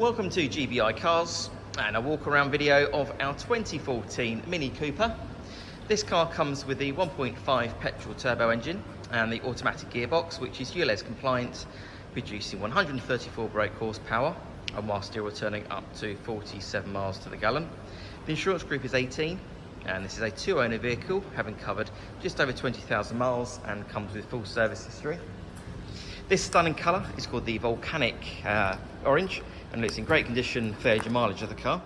Welcome to GBI Cars and a walk around video of our 2014 Mini Cooper. This car comes with the 1.5 petrol turbo engine and the automatic gearbox, which is ULEZ compliant, producing 134 brake horsepower and while still returning up to 47 miles to the gallon. The insurance group is 18 and this is a two-owner vehicle, having covered just over 20,000 miles and comes with full service history. This stunning colour is called the Volcanic Orange and it's in great condition for the age and mileage of the car.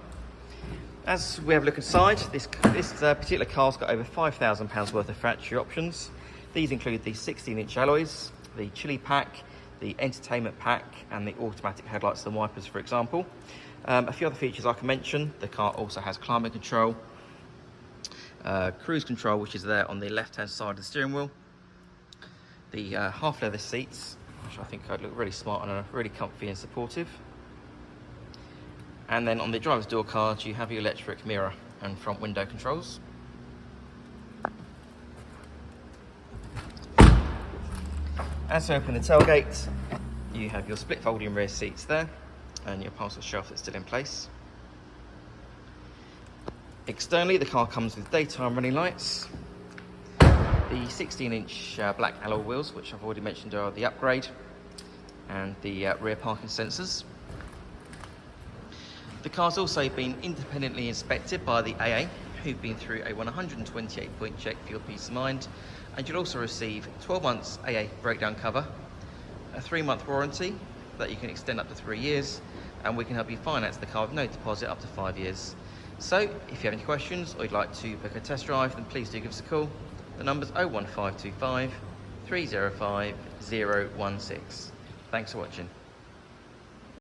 As we have a look inside, this particular car's got over £5,000 worth of factory options. These include the 16-inch alloys, the chili pack, the entertainment pack and the automatic headlights and wipers, for example. A few other features I can mention: the car also has climate control, cruise control, which is there on the left-hand side of the steering wheel, the half leather seats, which I think I'd look really smart and are really comfy and supportive. And then on the driver's door card, you have your electric mirror and front window controls. As you open the tailgate, you have your split folding rear seats there and your parcel shelf that's still in place. Externally, the car comes with daytime running lights. The 16-inch black alloy wheels, which I've already mentioned are the upgrade, and the rear parking sensors. The car's also been independently inspected by the AA, who've been through a 128-point check for your peace of mind, and you'll also receive 12 months AA breakdown cover, a 3-month warranty that you can extend up to 3 years, and we can help you finance the car with no deposit up to 5 years. So if you have any questions or you'd like to book a test drive, then please do give us a call. The number's 01525 305 016. Thanks for watching.